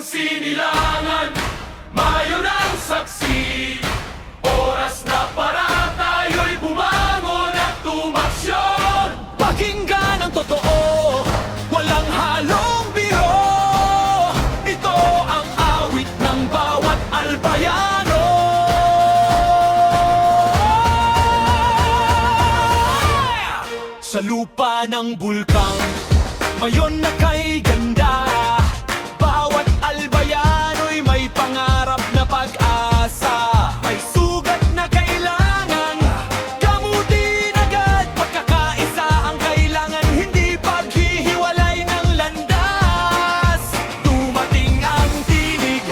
sinilangan, mayon ang saksi. Oras na para tayo'y bumangon at tumaksyon. Pakinggan ang totoo, walang halong biro. Ito ang awit ng bawat albayano. Sa lupa ng bulkang, mayon na kay ganda. Bawat albayano'y may pangarap na pag-asa. May sugat na kailangan gamutin agad. Pagkakaisa ang kailangan, hindi paghihiwalay ng landas. Dumating ang tinig,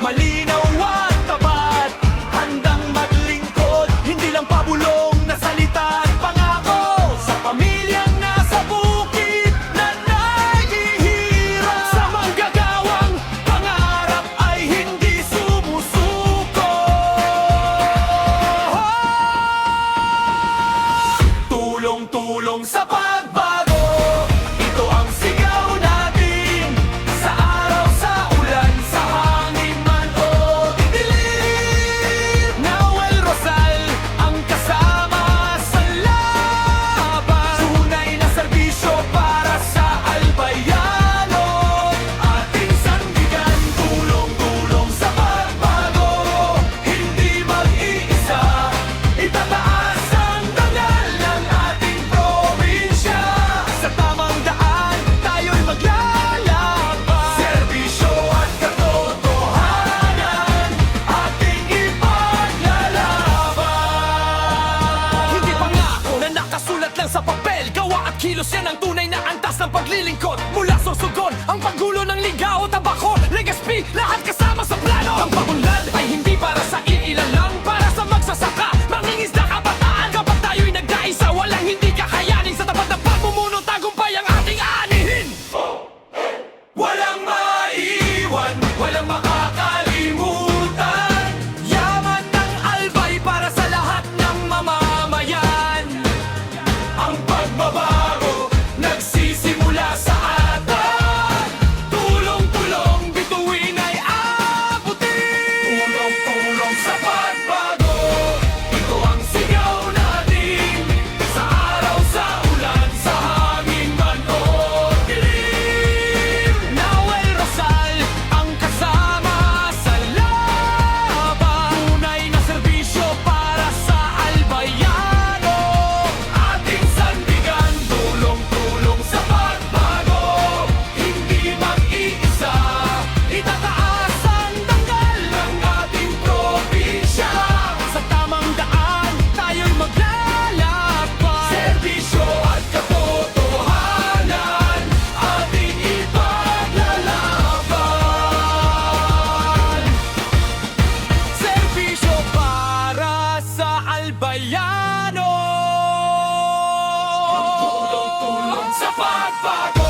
malinaw at tapat. Handang maglingkod, hindi lang pabulong na salita at pangako. Sa pamilyang nasa bukid na nahihirap, sa manggagawang pangarap ay hindi sumusuko. Tulong-tulong sa pagbago, ito ang sigaw natin. Sa araw, sa ulan, sa hangin man o dilim. Noel Rosal ang kasama sa laban. Tunay na serbisyo para sa albayano. Ating sandigan, tulong-tulong sa pagbago. Hindi mag-iisa, itataas ang dangal ng ating probinsya. Sa tamang daan, tayo'y maglalaban. Serbisyo at katotohanan, ating ipaglalaban. Hindi pangako na nakasulat lang sa papel. Gawa at kilos yan ang tunay na antas ng paglilingkod. Mula susugon, ang paggulo ng ligaw o tabako. Legaspi, lahat kasama sa plano. Ang pagunlad ay hindi para sa iilan lang, para sa magsasaka, mangingisda, kabataan. Kapag tayo'y nagkaisa, walang hindi kakayanin. Sa tapat ng pagmumuno, tagumpay ang ating aanihin. Walang maiiwan, walang makakalimutan. Yaman ng albay para sa lahat ng mamamayan. Ang pagbabago nagsisimula sa atin. Tulong-tulong, bituin ay abutin. Tulong-tulong sa pagbago, ito ang sigaw natin. Sa araw, sa ulan, sa hangin man o dilim. Noel Rosal ang kasama sa laban. Tunay na serbisyo para sa albayano. Ating sandigan, tulong-tulong sa pagbago. Hindi mag-iisa, itataas ang tanggal ng ating probinsya. Sa tamang daan, tayo'y maglalaban. Serbisyo at katotohanan, ating ipaglalaban. Serbisyo para sa albayano. Tulong-tulong sa pagbago.